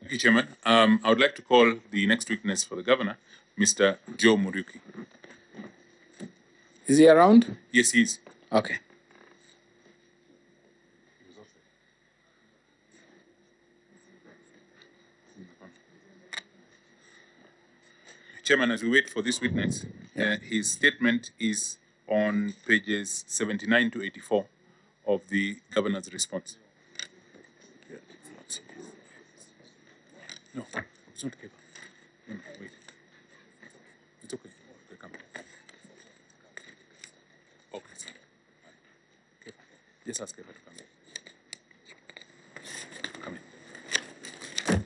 Thank you, Chairman. I would like to call the next witness for the governor, Mr. Joe Muriuki. Is he around? Yes, he is. Okay. Chairman, as we wait for this witness, his statement is on pages 79 to 84 of the governor's response. No, it's not Kepha. No, wait. It's okay. Okay, come. Okay, sorry. Kepha. Just ask Kepha to come in. Come in.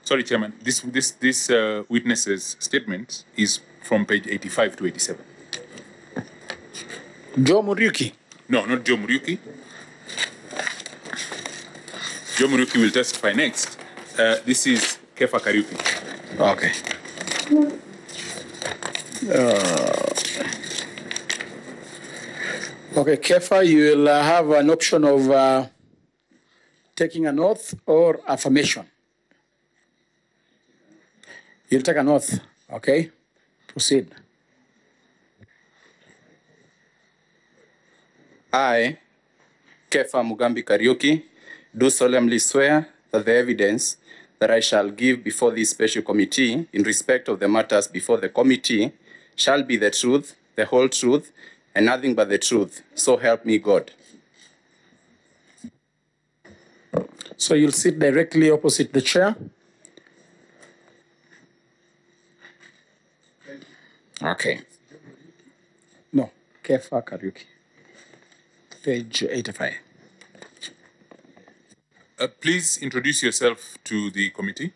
Sorry, Chairman. This witness's statement is from page 85 to 87. Joe Muriuki? No, not Joe Muriuki. Joe Muriuki will testify next. This is Kepha Kariuki. Okay. Okay, Kepha, you will have an option of taking an oath or affirmation. You'll take an oath, okay? Proceed. I, Kepha Kariuki, do solemnly swear that the evidence that I shall give before this special committee in respect of the matters before the committee shall be the truth, the whole truth, and nothing but the truth. So help me God. So you'll sit directly opposite the chair. Okay. No, Kepha Kariuki. Page 85. Please introduce yourself to the committee.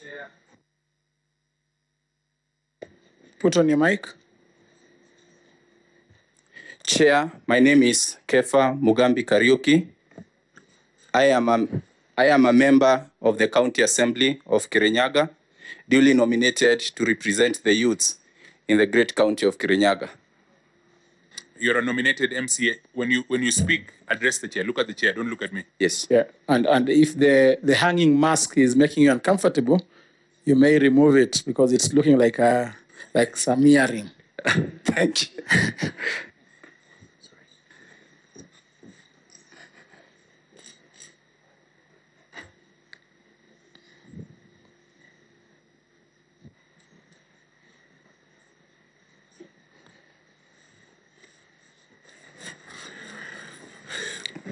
Chair. Put on your mic. Chair, my name is Kepha Kariuki. I am a member of the County Assembly of Kirinyaga, duly nominated to represent the youths in the great county of Kirinyaga. You're a nominated MCA. When you speak, address the chair. Look at the chair. Don't look at me. Yes. Yeah, and if the hanging mask is making you uncomfortable, you may remove it because it's looking like some earring. Thank you.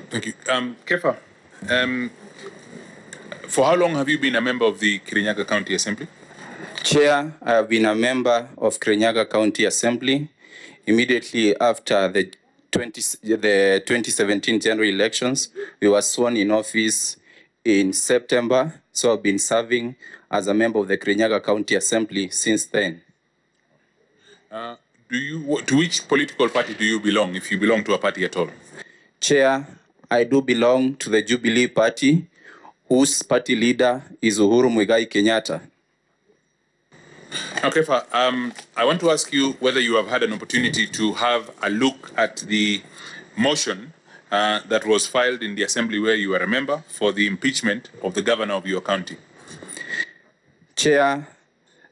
Thank you. Kepha, for how long have you been a member of the Kirinyaga County Assembly? Chair, I have been a member of Kirinyaga County Assembly immediately after the 2017 general elections. We were sworn in office in September, so I've been serving as a member of the Kirinyaga County Assembly since then. To which political party do you belong, if you belong to a party at all? Chair, I do belong to the Jubilee Party, whose party leader is Uhuru Muigai Kenyatta. Now, Kepha, I want to ask you whether you have had an opportunity to have a look at the motion that was filed in the Assembly where you are a member for the impeachment of the governor of your county. Chair,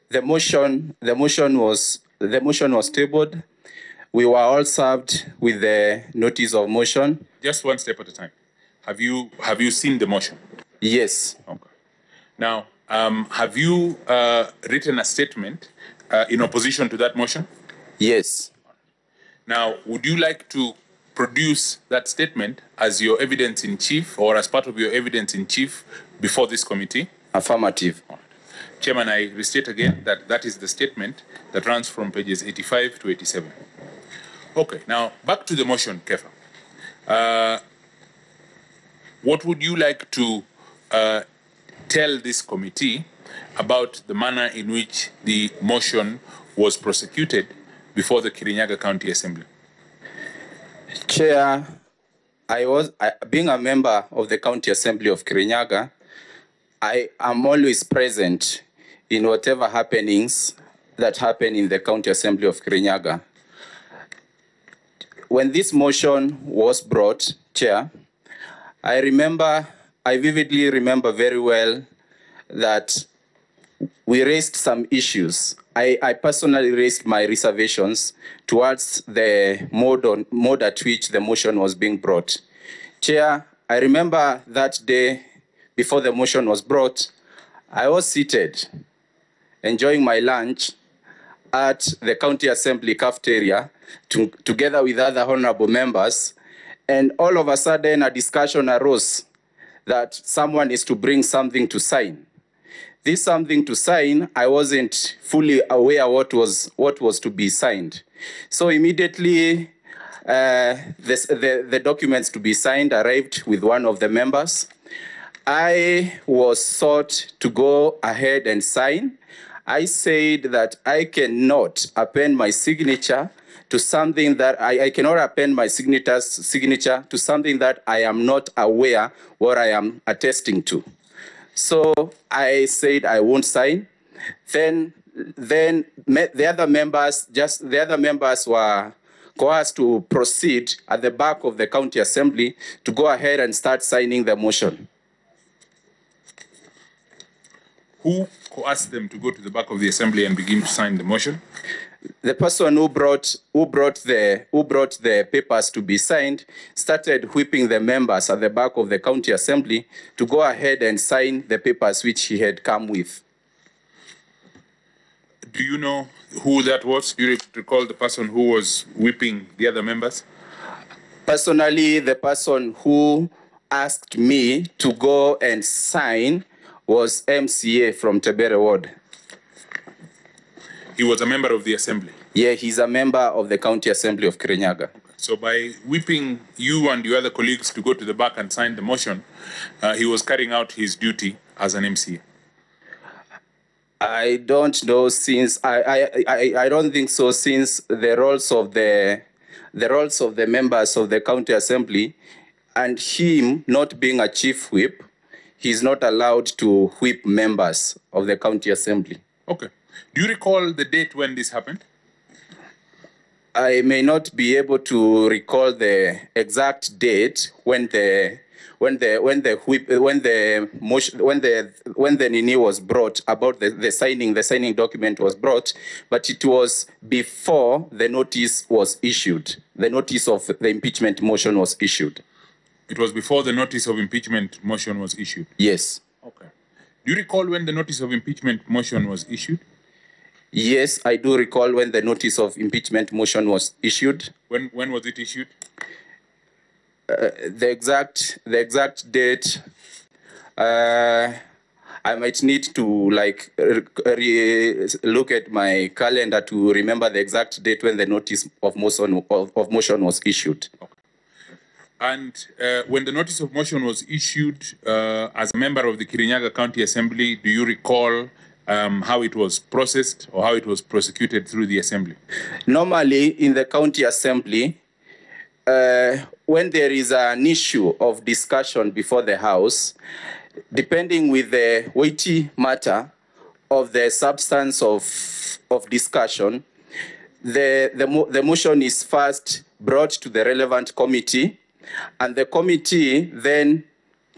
the motion was tabled. We were all served with the notice of motion. Just one step at a time. Have you seen the motion? Yes. Okay. Now, have you written a statement in opposition to that motion? Yes. Now, would you like to produce that statement as your evidence in chief or as part of your evidence in chief before this committee? Affirmative. Right. Chairman, I restate again that that is the statement that runs from pages 85 to 87. Okay, now back to the motion, Kepha. What would you like to tell this committee about the manner in which the motion was prosecuted before the Kirinyaga County Assembly? Chair, being a member of the County Assembly of Kirinyaga, I am always present in whatever happenings that happen in the County Assembly of Kirinyaga. When this motion was brought, Chair, I vividly remember very well that we raised some issues. I personally raised my reservations towards the mode at which the motion was being brought. Chair, I remember that day before the motion was brought, I was seated enjoying my lunch at the County Assembly cafeteria together with other honorable members, and all of a sudden a discussion arose that someone is to bring something to sign. This something to sign, I wasn't fully aware what was to be signed. So immediately, the documents to be signed arrived with one of the members. I was sought to go ahead and sign. I said that I cannot append my signature to something that I cannot append my signature to something that I am not aware what I am attesting to. So I said I won't sign. Then the other members were coerced to proceed at the back of the County Assembly to go ahead and start signing the motion. Who coerced them to go to the back of the assembly and begin to sign the motion? The person who brought the papers to be signed started whipping the members at the back of the County Assembly to go ahead and sign the papers which he had come with. Do you know who that was? Do you recall the person who was whipping the other members? Personally, the person who asked me to go and sign was MCA from Tebere Ward. He was a member of the assembly? Yeah, he's a member of the County Assembly of Kirinyaga. So by whipping you and your other colleagues to go to the back and sign the motion, he was carrying out his duty as an MCA? I don't know, since I don't think so, since the roles of the members of the County Assembly and him not being a chief whip, he's not allowed to whip members of the County Assembly. Okay. Do you recall the date when this happened? I may not be able to recall the exact date when the Nini was brought about the signing document was brought, but it was before the notice was issued. The notice of the impeachment motion was issued. It was before the notice of impeachment motion was issued? Yes. Okay. Do you recall when the notice of impeachment motion was issued? Yes, I do recall when the notice of impeachment motion was issued. When was it issued? The exact date, I might need to look at my calendar to remember the exact date when the notice of motion was issued. Okay. And when the notice of motion was issued, as a member of the Kirinyaga County Assembly, do you recall how it was processed or how it was prosecuted through the assembly? Normally, in the County Assembly, when there is an issue of discussion before the House, depending with the weighty matter of the substance of discussion, the motion is first brought to the relevant committee, and the committee then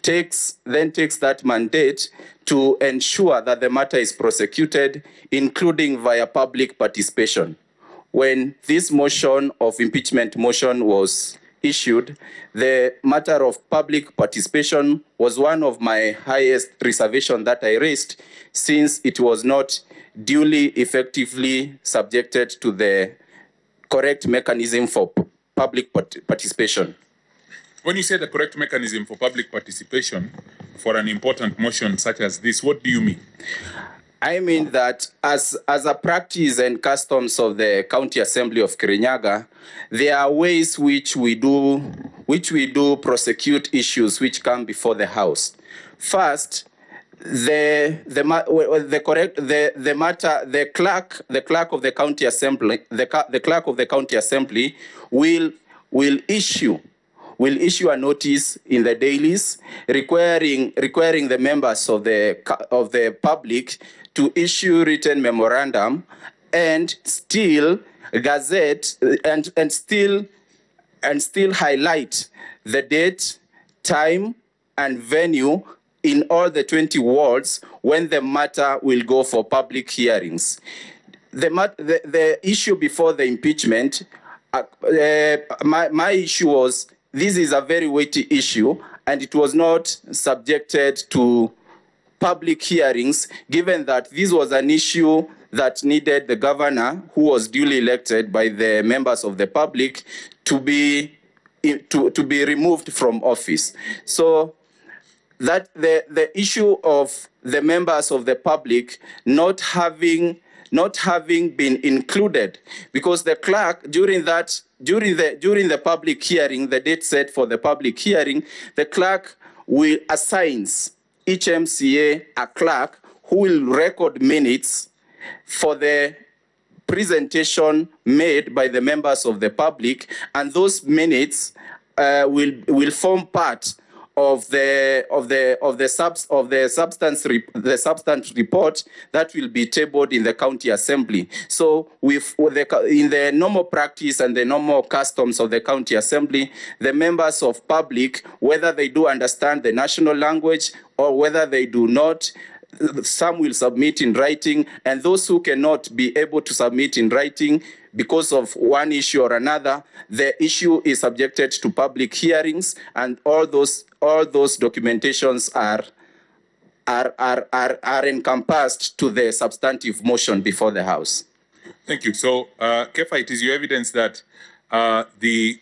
takes that mandate to ensure that the matter is prosecuted, including via public participation. When this motion of impeachment motion was issued, the matter of public participation was one of my highest reservations that I raised, since it was not duly effectively subjected to the correct mechanism for public participation. When you say the correct mechanism for public participation for an important motion such as this, what do you mean? I mean that as a practice and customs of the County Assembly of Kirinyaga, there are ways which we do prosecute issues which come before the House. First, the clerk of the County Assembly, the clerk of the County Assembly will issue a notice in the dailies requiring the members of the public to issue written memorandum and still gazette and still highlight the date, time and venue in all the 20 wards when the matter will go for public hearings. The issue before the impeachment, my issue was, this is a very weighty issue and it was not subjected to public hearings, given that this was an issue that needed the governor, who was duly elected by the members of the public, to be removed from office. So that the issue of the members of the public not having been included, because the clerk during the public hearing, the date set for the public hearing, the clerk will assigns each MCA a clerk who will record minutes for the presentation made by the members of the public, and those minutes will form part of the substance report that will be tabled in the county assembly. So in the normal practice and the normal customs of the county assembly, the members of public, whether they do understand the national language or whether they do not, some will submit in writing, and those who cannot be able to submit in writing because of one issue or another, the issue is subjected to public hearings, and all those documentations are encompassed to the substantive motion before the House. Thank you. So, Kepha, it is your evidence that the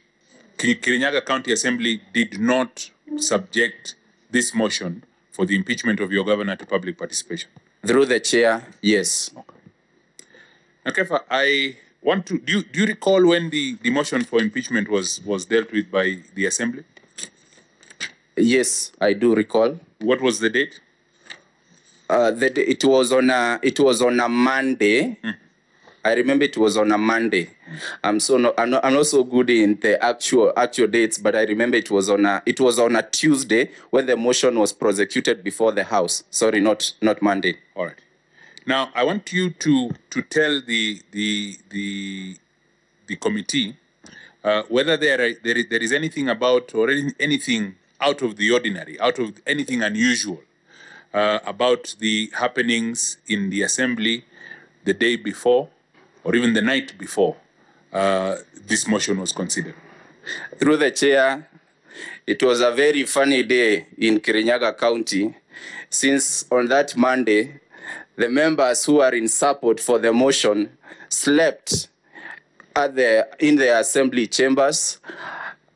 Kirinyaga County Assembly did not subject this motion for the impeachment of your governor to public participation? Through the chair, yes. Okay. Now, Kepha, I want to, do you recall when the motion for impeachment was dealt with by the Assembly? Yes, I do recall. What was the date? It was on a Monday. I remember it was on a Monday. I'm not so good in the actual dates, but I remember it was on a Tuesday when the motion was prosecuted before the House. Sorry, not Monday. All right. Now I want you to tell the committee whether there is anything about or anything out of the ordinary, out of anything unusual about the happenings in the Assembly the day before or even the night before this motion was considered. Through the chair, it was a very funny day in Kirinyaga County, since on that Monday, the members who are in support for the motion slept in the Assembly chambers.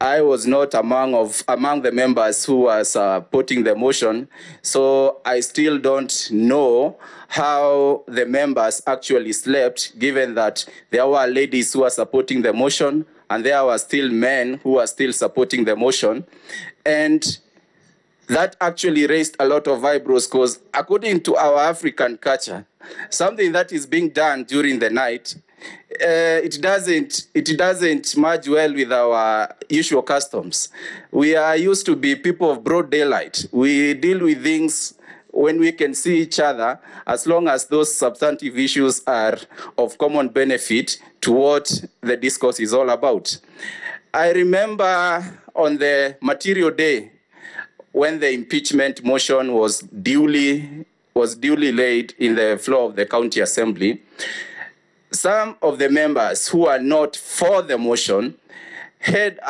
I was not among the members who were supporting the motion, so I still don't know how the members actually slept, given that there were ladies who were supporting the motion and there were still men who were still supporting the motion. And that actually raised a lot of eyebrows, because according to our African culture, something that is being done during the night, it doesn't merge well with our usual customs. We are used to be people of broad daylight. We deal with things when we can see each other, as long as those substantive issues are of common benefit to what the discourse is all about. I remember on the material day, when the impeachment motion was duly laid in the floor of the county assembly, some of the members who are not for the motion had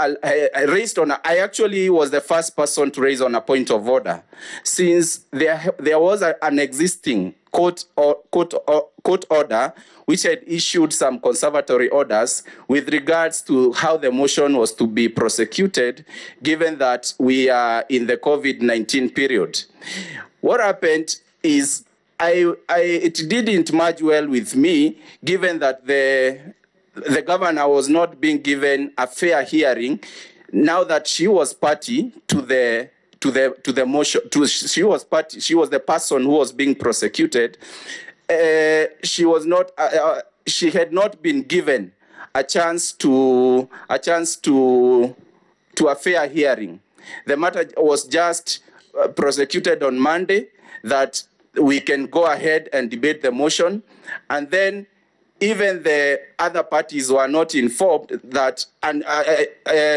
raised on. I actually was the first person to raise on a point of order, since there was an existing court order which had issued some conservatory orders with regards to how the motion was to be prosecuted, given that we are in the COVID-19 period. What happened is it didn't merge well with me, given that the governor was not being given a fair hearing. Now that she was party to the motion, she was the person who was being prosecuted. She had not been given a chance to a fair hearing. The matter was just prosecuted on Monday, that we can go ahead and debate the motion, and then even the other parties were not informed that, and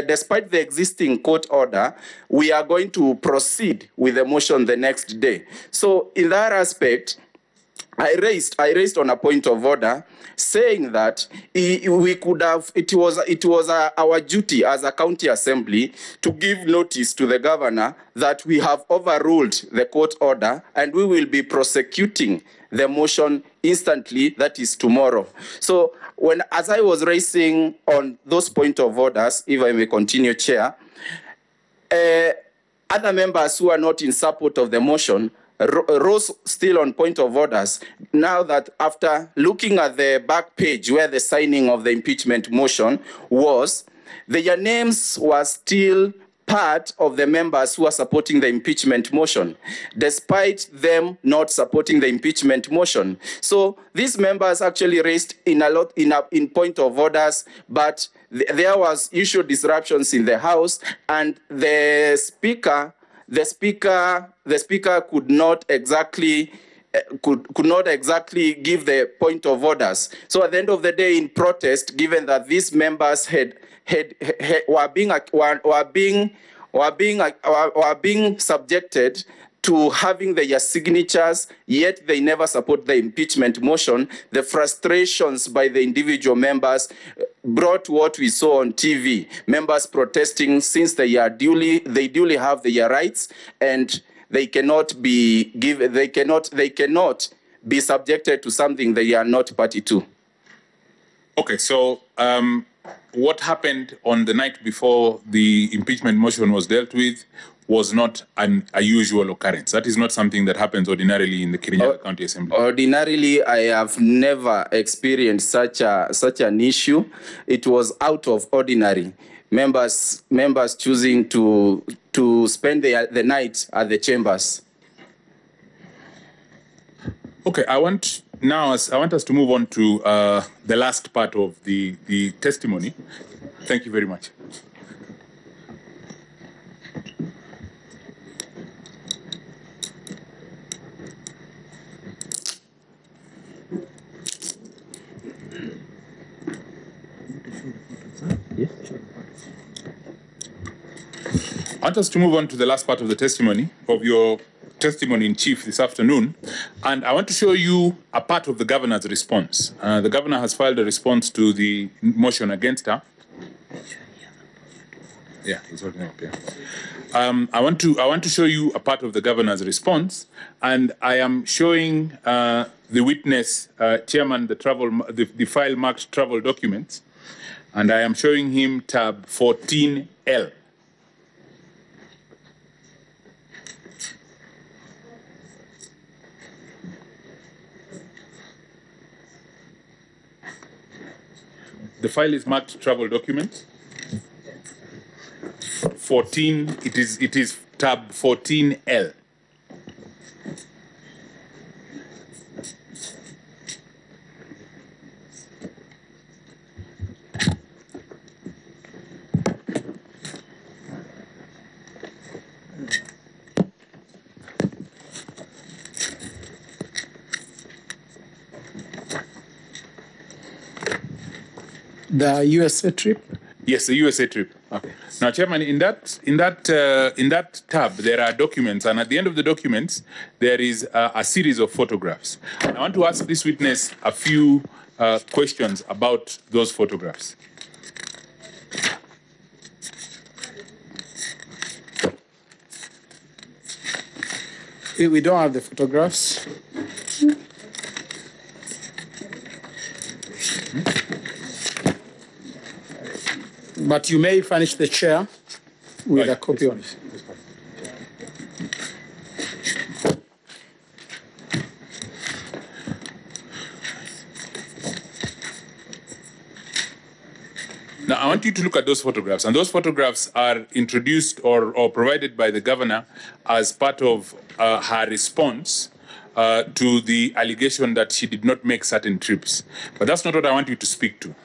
despite the existing court order, we are going to proceed with the motion the next day. So in that aspect, I raised on a point of order, saying that we could have, it was our duty as a county assembly to give notice to the governor that we have overruled the court order and we will be prosecuting the motion instantly, that is tomorrow. So as I was raising on those point of orders, if I may continue, Chair, other members who are not in support of the motion rose still on point of orders. Now that after looking at the back page where the signing of the impeachment motion was, their names were still part of the members who are supporting the impeachment motion, despite them not supporting the impeachment motion. So these members actually raised in point of orders, but there was issue disruptions in the House, and the speaker could not exactly give the point of orders. So at the end of the day, in protest, given that these members were being subjected to having their signatures, yet they never support the impeachment motion, the frustrations by the individual members brought what we saw on TV, members protesting since they duly have their rights, and they cannot be subjected to something they are not party to. Okay, so what happened on the night before the impeachment motion was dealt with was not a usual occurrence. That is not something that happens ordinarily in the Kirinyaga County Assembly. Ordinarily, I have never experienced such an issue. It was out of ordinary. Members choosing to spend the night at the chambers. Okay, I want us to move on to the last part of the testimony. Thank you very much. I want us to move on to the last part of the testimony, of your testimony in chief this afternoon, and I want to show you a part of the governor's response. The governor has filed a response to the motion against her. Yeah, he's holding up. Yeah. I want to show you a part of the governor's response, and I am showing the witness, chairman, the file marked travel documents, and I am showing him tab 14L. The file is marked travel documents. 14, it is tab 14L. The USA trip? Yes, the USA trip. Okay. Now, Chairman, in that tab, there are documents, and at the end of the documents, there is a series of photographs. I want to ask this witness a few questions about those photographs. We don't have the photographs. But you may furnish the chair with a copy of it. Now, I want you to look at those photographs, and those photographs are introduced or provided by the governor as part of her response to the allegation that she did not make certain trips. But that's not what I want you to speak to.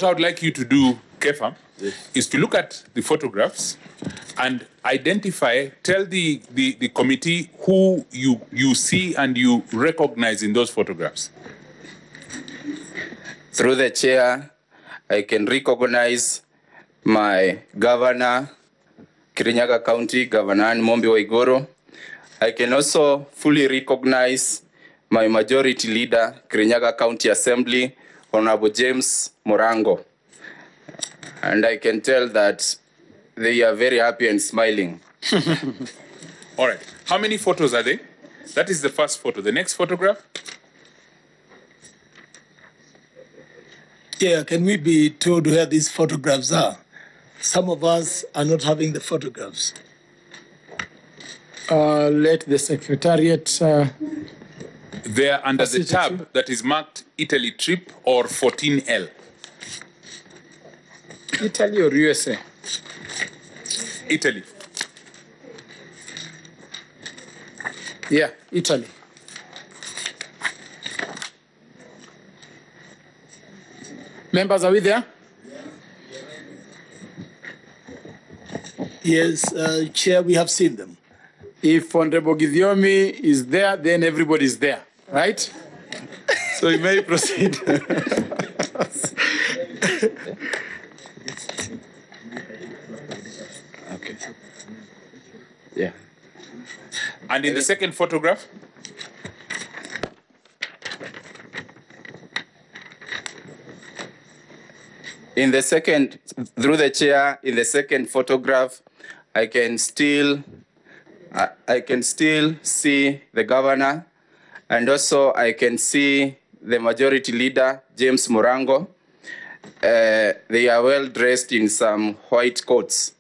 what I would like you to do, Kepha, is to look at the photographs and identify, tell the committee who you see and you recognize in those photographs. Through the chair, I can recognize my governor, Kirinyaga County, Governor Waiguru. I can also fully recognize my majority leader, Kirinyaga County Assembly, Honorable James Murango. And I can tell that they are very happy and smiling. All right. How many photos are there? That is the first photo. The next photograph? Yeah, can we be told where these photographs are? Some of us are not having the photographs. Let the secretariat... They are under the tab that is marked Italy trip or 14L. Italy or USA? Italy. Yeah, Italy. Members, are we there? Yes, Chair, we have seen them. If Honorable Gidiomi is there, then everybody is there, right? So you may proceed. Okay. Yeah. And in the second photograph? In the second, through the chair, in the second photograph, I can still see the governor, and also I can see the majority leader, James Murango. They are well dressed in some white coats.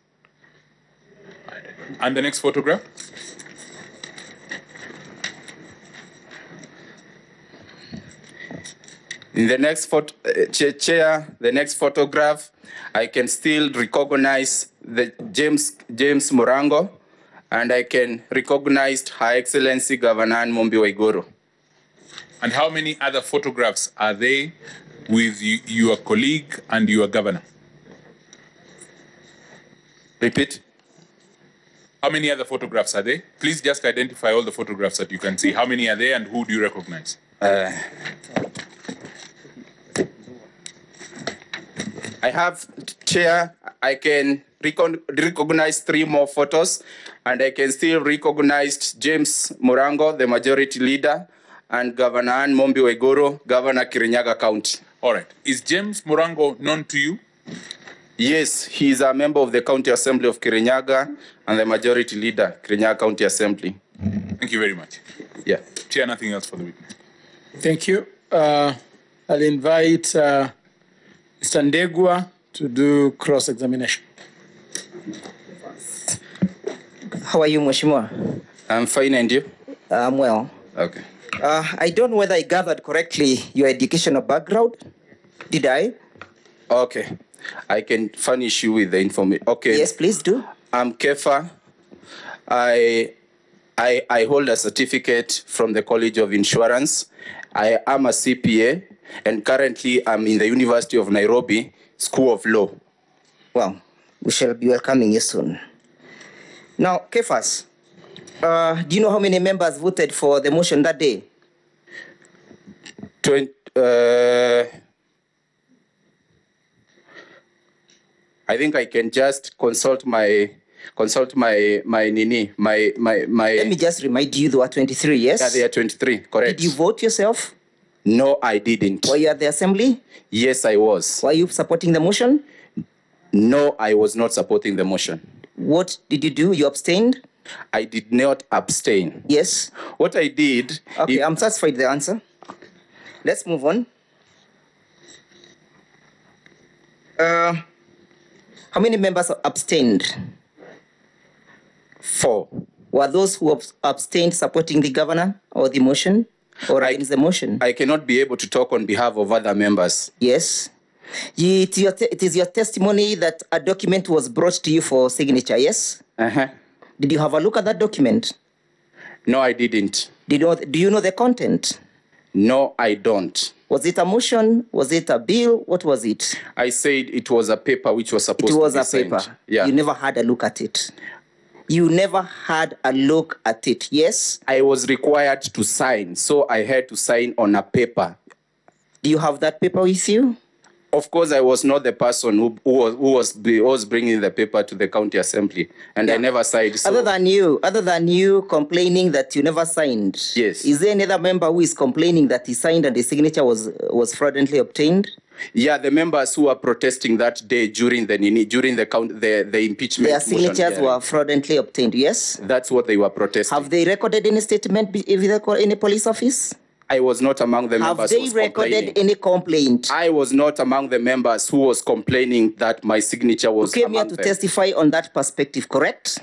And the next photograph? In the next the next photograph, I can still recognize the James Murango, and I can recognize Her Excellency Governor Waiguru. And how many other photographs are there with your colleague and your governor? Repeat. How many other photographs are there? Please just identify all the photographs that you can see. How many are there and who do you recognize? I have, Chair, I can recognize 3 more photos, and I can still recognize James Murango, the majority leader, and Governor Waiguru, Governor Kirinyaga County. All right. Is James Murango known to you? Yes, he is a member of the County Assembly of Kirinyaga and the majority leader, Kirinyaga County Assembly. Thank you very much. Yeah. Chair, nothing else for the witness. Thank you. I'll invite Mr. Ndegwa to do cross-examination. How are you, Mheshimiwa? I'm fine, and you? I'm well. Okay. I don't know whether I gathered correctly your educational background. Did I? Okay. I can furnish you with the information. Okay. Yes, please do. I'm Kepha. I hold a certificate from the College of Insurance. I am a CPA, and currently I'm in the University of Nairobi School of Law. Well, we shall be welcoming you soon. Now, Kephas, do you know how many members voted for the motion that day? I think I can just consult my nini. Let me just remind you, there were 23, yes? Yeah, they are 23, correct. Did you vote yourself? No, I didn't. Were you at the assembly? Yes, I was. Were you supporting the motion? No, I was not supporting the motion. What did you do? You abstained? I did not abstain. Yes. What I did... Okay, I'm satisfied with the answer. Let's move on. How many members abstained? 4. Were those who abstained supporting the governor or the motion or against the motion? I cannot be able to talk on behalf of other members. Yes. It is your testimony that a document was brought to you for signature, yes? Uh-huh. Did you have a look at that document? No, I didn't. Do you know the content? No, I don't. Was it a motion? Was it a bill? What was it? I said it was a paper which was supposed to be It was a signed. paper. Yeah. You never had a look at it. You never had a look at it, yes? I was required to sign, so I had to sign on a paper. Do you have that paper with you? Of course, I was not the person who was bringing the paper to the county assembly, and I never signed. So Other than you complaining that you never signed, Yes. Is there any other member who is complaining that he signed and the signature was fraudulently obtained? yeah, the members who were protesting that day during the impeachment Their motion signatures hearing. were fraudulently obtained, yes? That's what they were protesting. Have they recorded any statement with any police office? I was not among the Have members who they was recorded complaining. any complaint? I was not among the members who was complaining that my signature was You came here among to them. testify on that perspective, correct?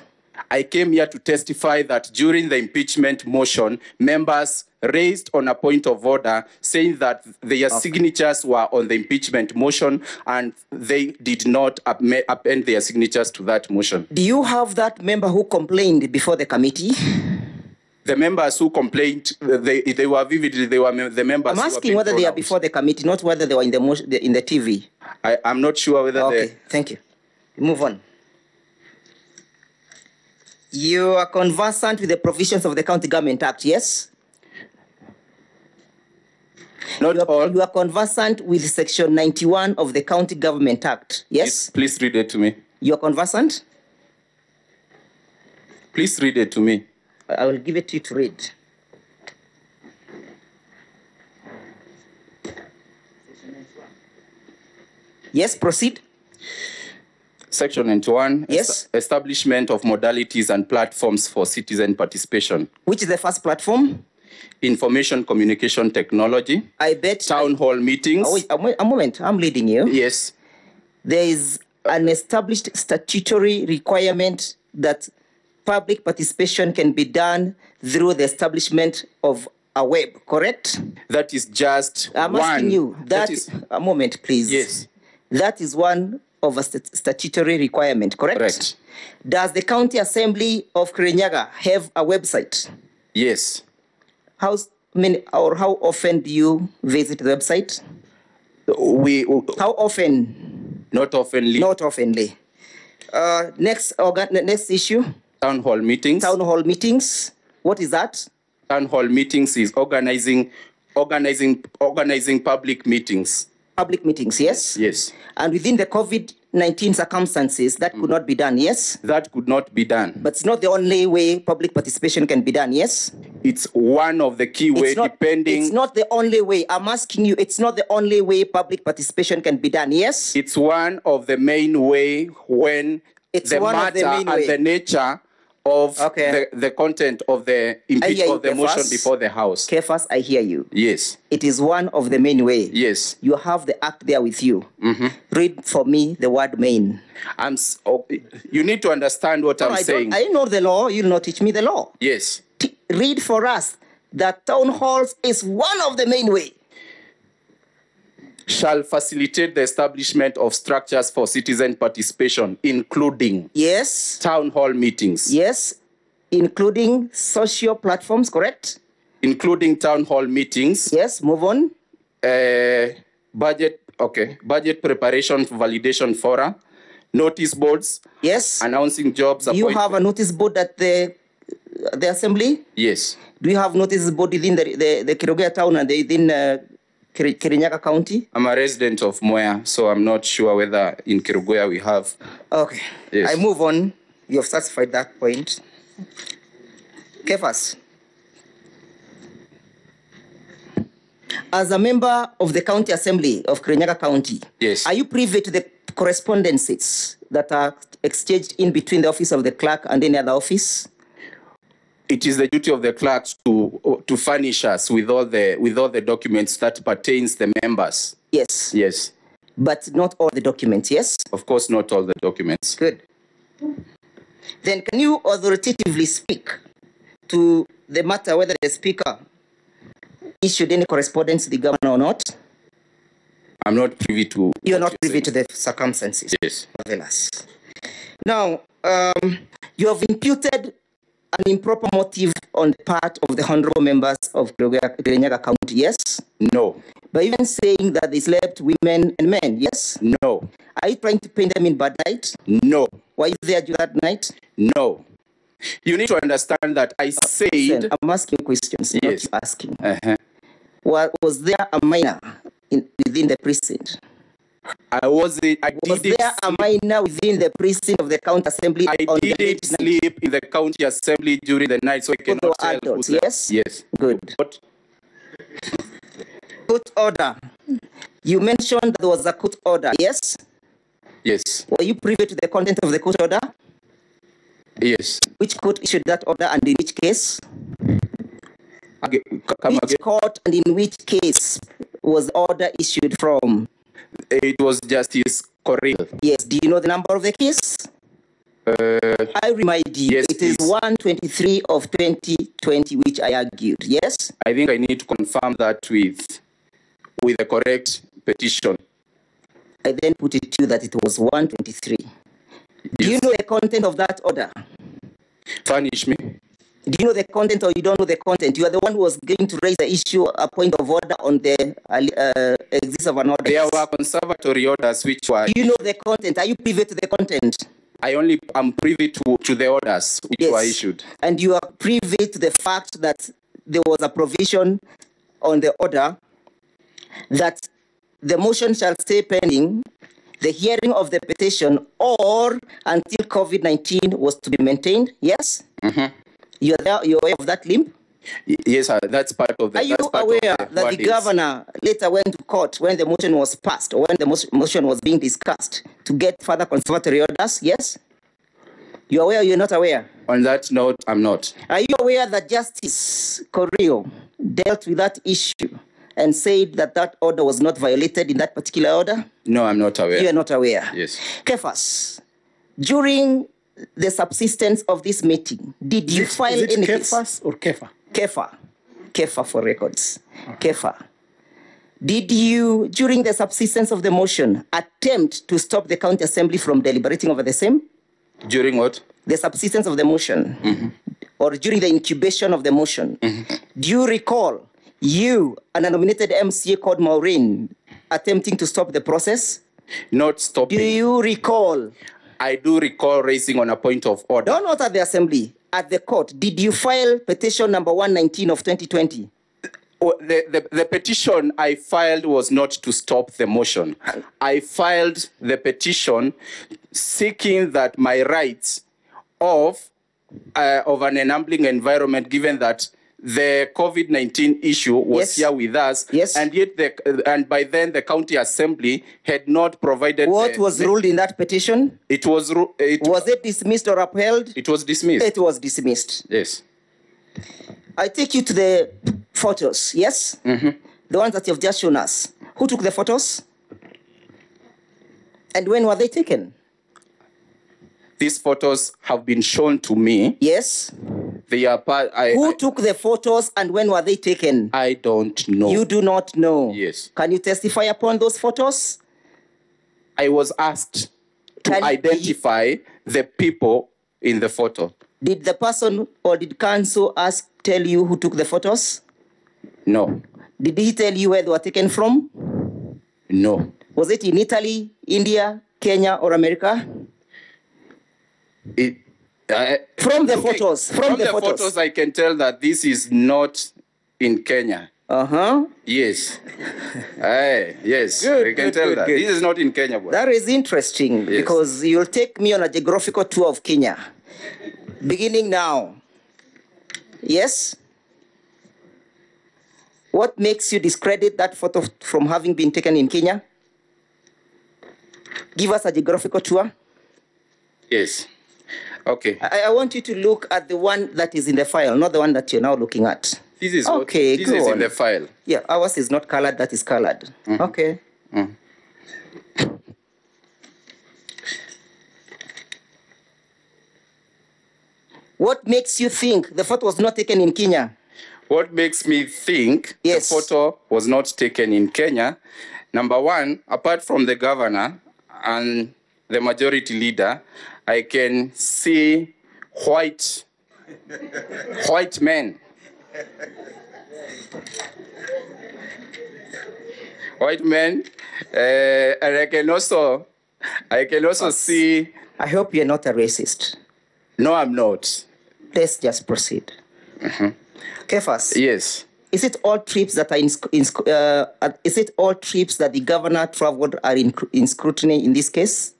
I came here to testify that during the impeachment motion, members raised on a point of order saying that their signatures were on the impeachment motion and they did not append their signatures to that motion. Do you have that member who complained before the committee? The members who complained, they were vividly, they were the members. I'm asking whether they are before the committee, not whether they were in the TV. I'm not sure whether Okay, thank you. Move on. You are conversant with the provisions of the County Government Act, yes? Not all. You are conversant with Section 91 of the County Government Act, yes? Please read it to me. You are conversant? Please read it to me. I will give it to you to read. Yes, proceed. Section 91. Yes. Establishment of modalities and platforms for citizen participation. Which is the first platform? Information communication technology. I bet. Town hall meetings. Wait, a moment, I'm leading you. Yes. There is an established statutory requirement that public participation can be done through the establishment of a web, correct? That is just I'm one. asking you, That is a moment, please. Yes. That is one of a statutory requirement, correct? Correct. Does the County Assembly of Kirinyaga have a website? Yes. How often do you visit the website? How often? Not oftenly. Not oftenly. Next issue. Town hall meetings. Town hall meetings. What is that? Town hall meetings is organizing public meetings. Public meetings, yes? Yes. And within the COVID-19 circumstances, that could not be done, yes? That could not be done. But it's not the only way public participation can be done, yes? It's one of the key ways, depending. It's not the only way. I'm asking you, it's not the only way public participation can be done, yes? It's one of the main way when It's the one of the matter main and way. the nature of the content of the impeachment of the motion Kephas. before the House. Kephas, I hear you. Yes. It is one of the main way. Yes. You have the act there with you. Read for me the word main. You need to understand what I'm saying. I know the law. You'll not teach me the law. Yes. Read for us that town halls is one of the main way. Shall facilitate the establishment of structures for citizen participation, including Yes. town hall meetings. Yes. Including social platforms, correct? Including town hall meetings. Yes. Move on. Budget preparation validation fora, notice boards. Yes. Announcing jobs. Do you have a notice board at the assembly? Yes. Do you have notice board within the Kirogea town and within Kirinyaga County? I'm a resident of Moya, so I'm not sure whether in Kirugoya we have. Okay. Yes. I move on. You have satisfied that point. Kephas. As a member of the County Assembly of Kirinyaga County, Yes. Are you privy to the correspondences that are exchanged in between the office of the clerk and any other office? It is the duty of the clerks to furnish us with all the documents that pertains the members. Yes. Yes. But not all the documents, yes? Of course, not all the documents. Good. Then can you authoritatively speak to the matter whether the speaker issued any correspondence to the governor or not? I'm not privy to. You're not privy to the circumstances. Yes. Marvelous. Now, you have imputed an improper motive on the part of the honorable members of Kirinyaga County, yes? No. By even saying that they slept women and men, yes? No. Are you trying to paint them in bad light? No. Were you there that night? No. You need to understand that I said... Listen, I'm asking questions, yes. not you asking. Was there a minor within the precinct? Was there a minor within the precinct of the county assembly? I didn't sleep in the county assembly during the night, so I cannot tell adults, yes? Yes. Good. Court order. You mentioned that there was a court order, yes? Yes. Were you privy to the content of the court order? Yes. Which court issued that order and in which case? Which court and in which case was the order issued from? It was Justice Correa. Yes. Do you know the number of the case? I remind you, yes, it is 123 of 2020, which I argued, yes? I think I need to confirm that with the correct petition. I then put it to you that it was 123. Yes. Do you know the content of that order? Furnish me. Do you know the content or you don't know the content? You are the one who was going to raise the issue, a point of order on the existence of an order. There were conservatory orders which were... Do you know the content? Are you privy to the content? I only am privy to the orders which were issued. And you are privy to the fact that there was a provision on the order that the motion shall stay pending the hearing of the petition or until COVID-19 was to be maintained, yes? You're aware of that limp? Yes, sir, that's part of the... Are you aware that the governor later went to court when the motion was passed or when the motion was being discussed to get further conservatory orders, yes? You're aware or you're not aware? On that note, I'm not. Are you aware that Justice Correa dealt with that issue and said that that order was not violated in that particular order? No, I'm not aware. You are not aware? Yes. Kephas, during the subsistence of this meeting, did you file any case? Kephas or Kepha? Kepha. Kepha for records. Okay. Kepha. Did you, during the subsistence of the motion, attempt to stop the county assembly from deliberating over the same? During what? The subsistence of the motion. Or during the incubation of the motion. Do you recall you and a nominated MCA called Maureen attempting to stop the process? Not stopping. Do you recall? I do recall raising on a point of order. No, not at the assembly. At the court. Did you file petition number 119 of 2020? The petition I filed was not to stop the motion. I filed the petition seeking that my rights of an enabling environment, given that the COVID-19 issue was here with us, and yet and by then the county assembly had not provided. What was ruled in that petition? It was. Was it dismissed or upheld? It was dismissed. It was dismissed. Yes. I take you to the photos. Yes. The ones that you've just shown us. Who took the photos? And when were they taken? These photos have been shown to me. Yes. They are part. Who took the photos and when were they taken? I don't know. You do not know? Yes. Can you testify upon those photos? I was asked to identify the people in the photo. Did the person or did counsel tell you who took the photos? No. Did he tell you where they were taken from? No. Was it in Italy, India, Kenya, or America? From the photos. From the photos, I can tell that this is not in Kenya. Yes. Yes. Good, I can tell that. Good. This is not in Kenya. Boy. That is interesting because you'll take me on a geographical tour of Kenya. Beginning now. Yes? What makes you discredit that photo from having been taken in Kenya? Give us a geographical tour. Yes. Okay. I want you to look at the one that is in the file, not the one that you're now looking at. This is okay. This is in the file. Yeah, ours is not colored. That is colored. Okay. What makes you think the photo was not taken in Kenya? What makes me think the photo was not taken in Kenya? Number one, apart from the governor and the majority leader, I can see white White men. White men. And I can also see. I hope you're not a racist. No, I'm not. Let's just proceed. Kephas. Yes. Is it all trips that are is it all trips that the governor traveled are in scrutiny in this case?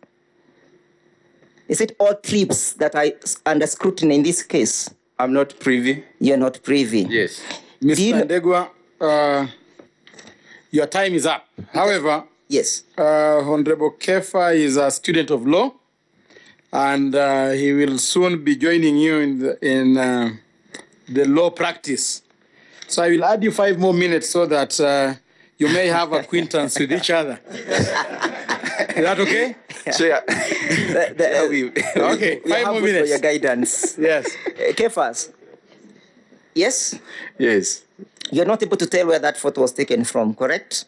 Is it all trips that are under scrutiny in this case? I'm not privy. You're not privy. Yes. Mr. Ndegwa, your time is up. However, yes. Honorable Kepha is a student of law, and he will soon be joining you in the law practice. So I will add you 5 more minutes so that you may have acquaintance with each other. Is that okay? Sure. Okay, 5 more minutes. For your guidance. Yes. Kephas. Yes? Yes. You're not able to tell where that photo was taken from, correct?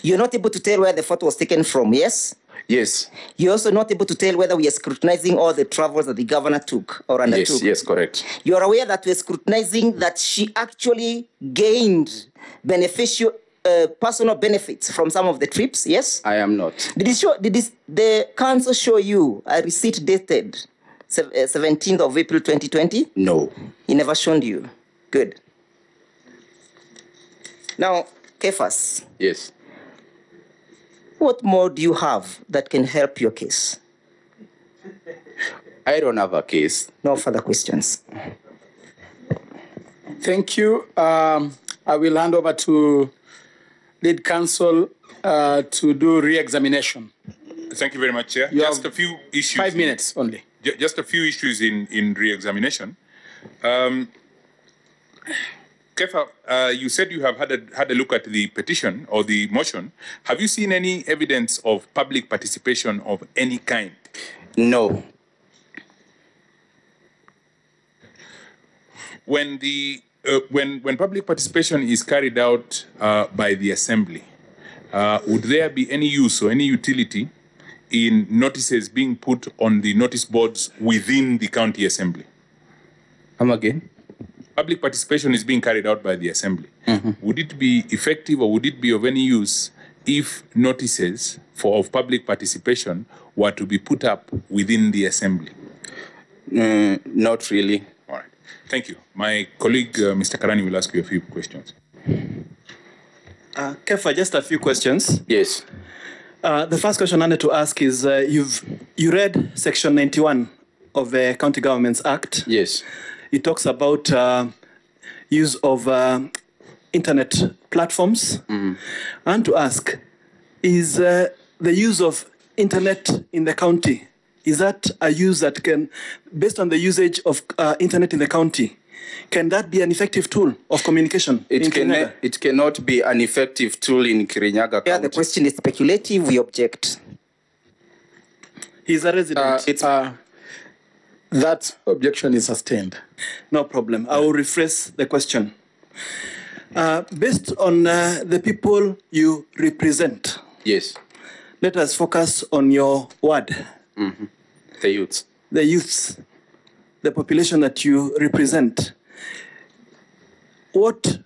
You're not able to tell where the photo was taken from, yes? Yes. You're also not able to tell whether we are scrutinizing all the travels that the governor took or undertook. Yes, correct. You're aware that we're scrutinizing that she actually gained beneficial personal benefits from some of the trips, yes? I am not. Did the council show you a receipt dated 17th of April 2020? No. He never shown you. Good. Now, Kephas. Yes. What more do you have that can help your case? I don't have a case. No further questions. Thank you. I will hand over to lead counsel to do re-examination. Thank you very much, Chair. You Just have a few issues. 5 minutes only. Just a few issues in re-examination. Kepha, you said you have had a look at the petition or the motion. Have you seen any evidence of public participation of any kind? No. When public participation is carried out by the assembly, would there be any use or any utility in notices being put on the notice boards within the county assembly? Come again? Public participation is being carried out by the assembly. Would it be effective or would it be of any use if notices of public participation were to be put up within the assembly? Not really. All right. Thank you. My colleague, Mr. Karani, will ask you a few questions. Kepha, just a few questions. Yes. The first question I wanted to ask is, you read Section 91 of the County Governments Act. Yes. It talks about use of internet platforms. I want to ask, is the use of internet in the county, is that a use that can, based on the usage of internet in the county, can that be an effective tool of communication? It cannot be an effective tool in Kirinyaga County. Yeah, the question is speculative. We object. He's a resident. That objection is sustained. No problem. I will rephrase the question. Based on the people you represent, Yes. let us focus on your ward. The youths. The youths, the population that you represent. What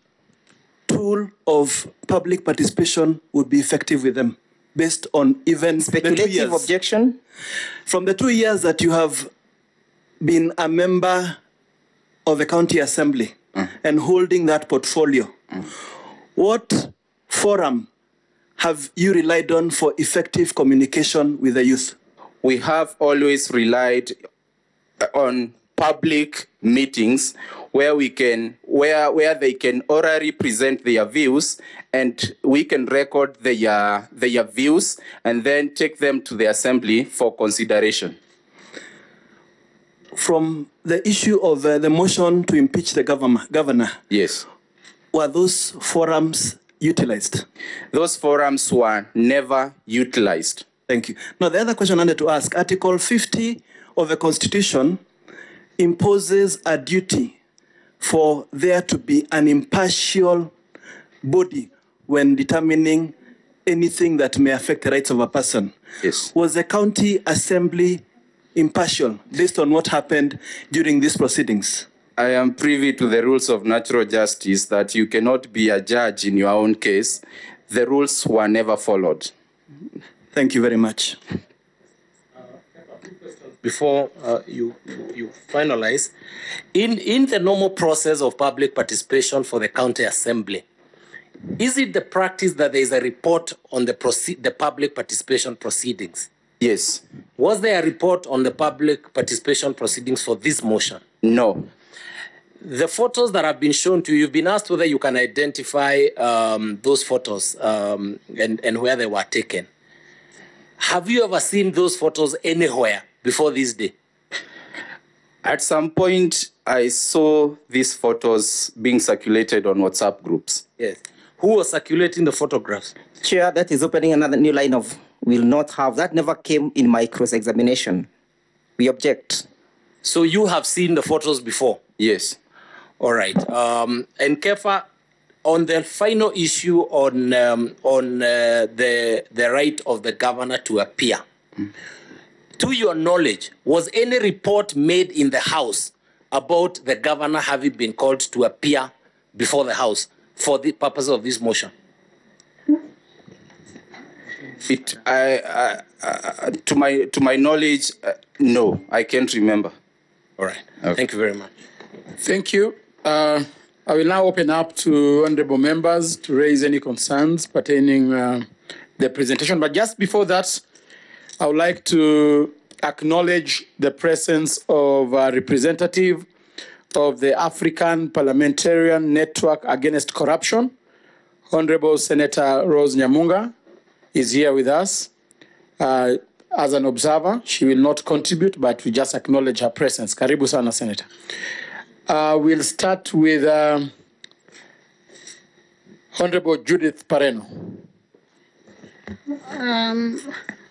tool of public participation would be effective with them, based on even Speculative the 2 years? objection? From the 2 years that you have been a member of the county assembly and holding that portfolio, what forum have you relied on for effective communication with the youth? We have always relied on public meetings where they can orally present their views, and we can record their views and then take them to the assembly for consideration. From the issue of the motion to impeach the governor, Yes. were those forums utilized? Those forums were never utilized. Thank you. Now, the other question I wanted to ask, Article 50 of the Constitution imposes a duty for there to be an impartial body when determining anything that may affect the rights of a person. Yes. Was the county assembly impartial based on what happened during these proceedings? I am privy to the rules of natural justice that you cannot be a judge in your own case. The rules were never followed. Thank you very much. Before you finalize, in the normal process of public participation for the county assembly, is it the practice that there is a report on the public participation proceedings? Yes. Was there a report on the public participation proceedings for this motion? No. The photos that have been shown to you, you've been asked whether you can identify those photos and where they were taken. Have you ever seen those photos anywhere before this day? At some point, I saw these photos being circulated on WhatsApp groups. Yes. Who was circulating the photographs? Chair, that is opening another new line of will not have. That never came in my cross-examination. We object. So you have seen the photos before? Yes. All right. And Kepha, on the final issue on the right of the governor to appear, to your knowledge, was any report made in the House about the governor having been called to appear before the House for the purpose of this motion? To my knowledge, no, I can't remember. All right. Okay. Thank you very much. Thank you. I will now open up to honorable members to raise any concerns pertaining the presentation. But just before that, I would like to acknowledge the presence of a representative of the African Parliamentarian Network Against Corruption. Honorable Senator Rose Nyamunga is here with us as an observer. She will not contribute, but we just acknowledge her presence. Karibu sana, Senator. We'll start with Honorable Judith Pareno.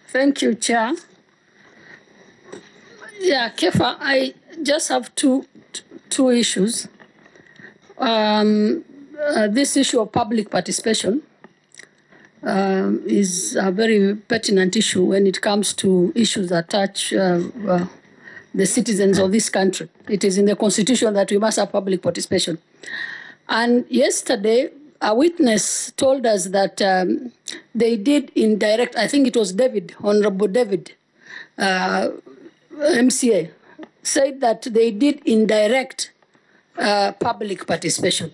Thank you, Chair. Yeah, Kepha, I just have two issues. This issue of public participation is a very pertinent issue when it comes to issues that touch the citizens of this country. It is in the Constitution that we must have public participation. And yesterday, a witness told us that they did indirect, I think it was David, Honorable David, MCA, said that they did indirect public participation.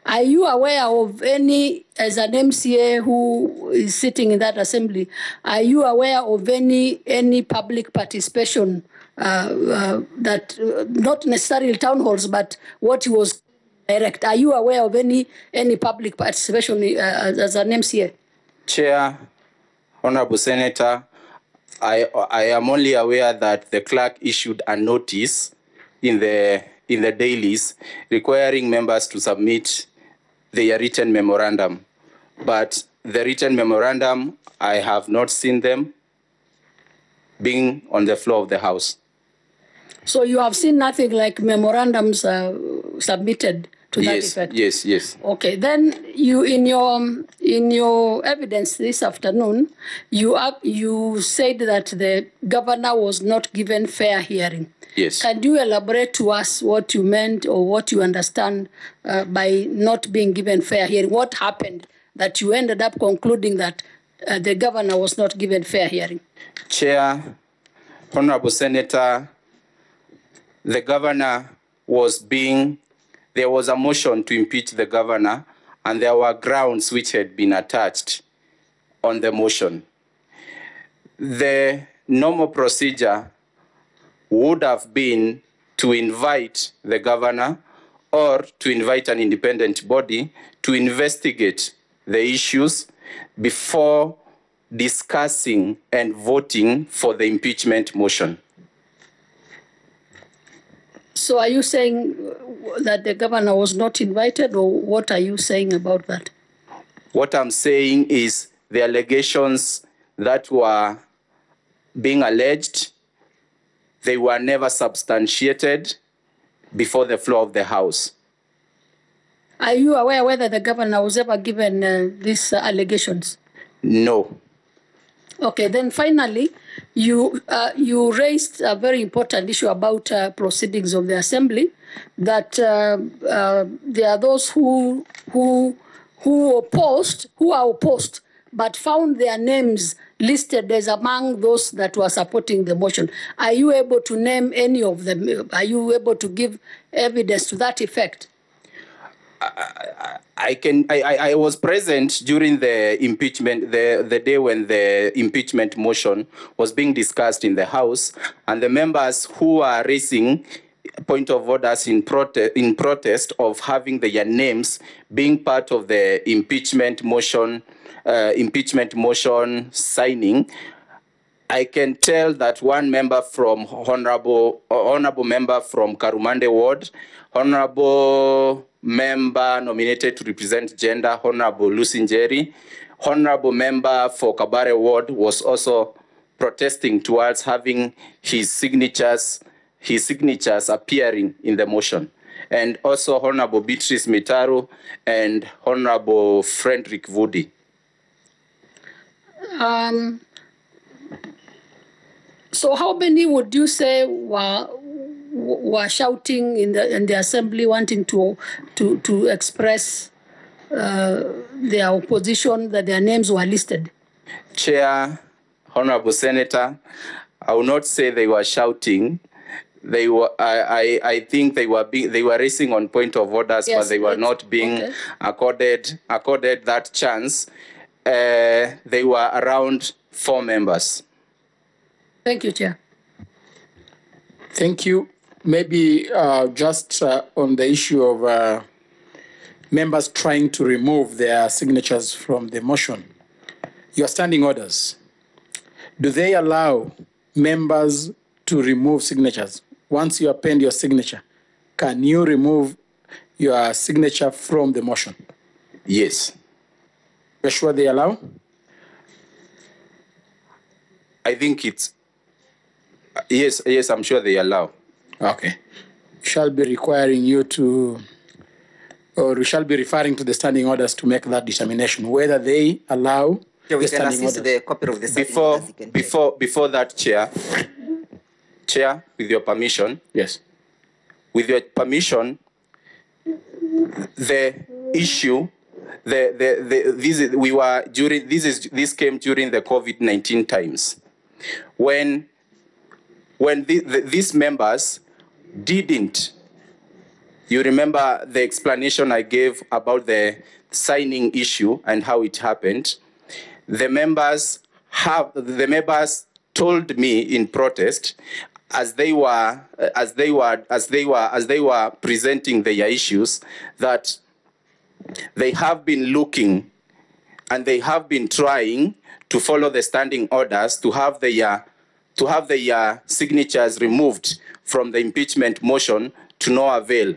Are you aware of any, as an MCA who is sitting in that assembly, are you aware of any public participation that, not necessarily town halls, but what was direct? Are you aware of any public participation as an MCA? Chair, Honorable Senator, I am only aware that the clerk issued a notice in the dailies requiring members to submit their written memorandum. But the written memorandum, I have not seen them being on the floor of the House. So you have seen nothing like memorandums submitted to that effect? Yes, yes. Okay, then you in your evidence this afternoon, you said that the governor was not given fair hearing. Yes. Can you elaborate to us what you meant or what you understand by not being given fair hearing? What happened that you ended up concluding that the governor was not given fair hearing? Chair, Honorable Senator, the governor there was a motion to impeach the governor, and there were grounds which had been attached on the motion. The normal procedure would have been to invite the governor or to invite an independent body to investigate the issues before discussing and voting for the impeachment motion. So are you saying that the governor was not invited, or what are you saying about that? What I'm saying is the allegations that were being alleged, they were never substantiated before the floor of the House. Are you aware whether the governor was ever given these allegations? No. Okay, then finally, you raised a very important issue about proceedings of the assembly, that there are those who are opposed, but found their names listed as among those that were supporting the motion. Are you able to name any of them? Are you able to give evidence to that effect? I was present during the impeachment, the day when the impeachment motion was being discussed in the House, and the members who are raising point of orders in protest of having their names being part of the impeachment motion signing. I can tell that one member from honorable member from Karumande Ward, honorable member nominated to represent gender, Honorable Lucy Njeri, honorable member for Kabare Ward, was also protesting towards having his signatures appearing in the motion. And also Honorable Beatrice Mitaru and Honorable Frederick Vudi. So how many would you say were shouting in the assembly, wanting to express their opposition, that their names were listed? Chair, Honorable Senator, I will not say they were shouting. They were. I think they were racing on point of orders, yes, but they were not being accorded that chance. They were around 4 members. Thank you, Chair. Thank you. Maybe just on the issue of members trying to remove their signatures from the motion, your standing orders, do they allow members to remove signatures? Once you append your signature, can you remove your signature from the motion? Yes. You're sure they allow? I think it's... Yes, I'm sure they allow. Okay. Shall be requiring you to, or we shall be referring to the standing orders to make that determination, whether they allow the standing orders. The copy of the before that, Chair, with your permission. Yes. With your permission, the issue, this came during the COVID-19 times, when these members didn't. You remember the explanation I gave about the signing issue and how it happened. The members told me in protest, as they were presenting their issues, that they have been looking and they have been trying to follow the standing orders to have their signatures removed from the impeachment motion, to no avail.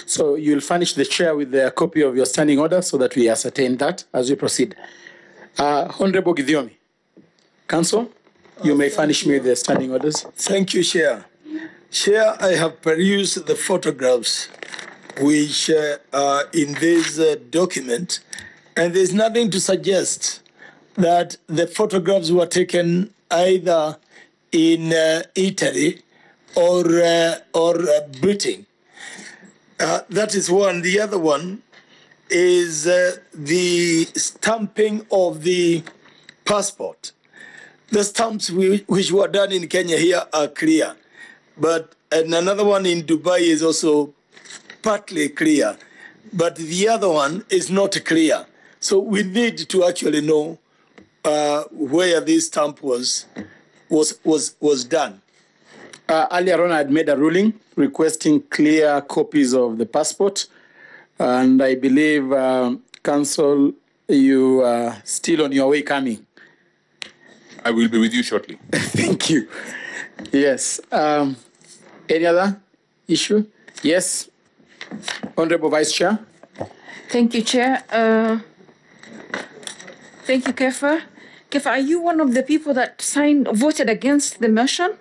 So you'll furnish the chair with a copy of your standing order so that we ascertain that as we proceed. Honorable Gidiomi, Council, you may furnish me with the standing orders. Thank you, Chair. Chair, I have perused the photographs which are in this document, and there's nothing to suggest that the photographs were taken either in Italy or Britain. That is one. The other one is the stamping of the passport. The stamps which were done in Kenya here are clear, but another one in Dubai is also partly clear, but the other one is not clear. So we need to actually know where this stamp was done. Earlier on, I had made a ruling requesting clear copies of the passport, and I believe, Council, you are still on your way coming. I will be with you shortly. Thank you. Yes. Any other issue? Yes. Honorable Vice Chair. Thank you, Chair. Thank you, Kepha. Kepha, are you one of the people that voted against the motion?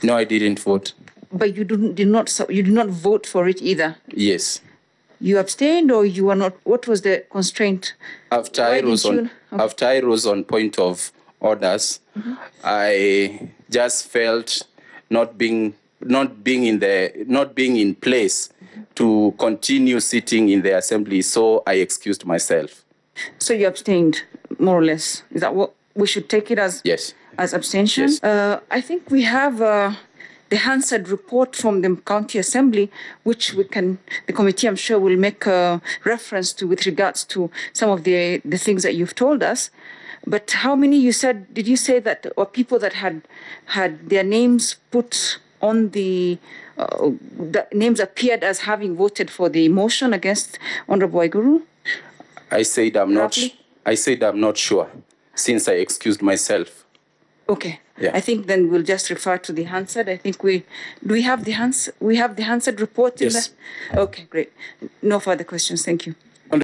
No, I didn't vote. But you did not vote for it either? Yes. You abstained, or you were not? What was the constraint? After I rose on point of orders, I just felt not being in place to continue sitting in the assembly, so I excused myself. So you abstained, more or less. Is that what we should take it as? Yes. As abstention? Yes. I think we have the Hansard report from the County Assembly, which the committee, I'm sure, will make a reference to with regards to some of the things that you've told us. But how many did you say that, or people that had their names put on the names appeared as having voted for the motion against Honorable Waiguru? I said I'm not sure, since I excused myself. Okay. Yeah. I think then we'll just refer to the Hansard. I think we have the Hansard report in yes. there? Okay, great. No further questions. Thank you.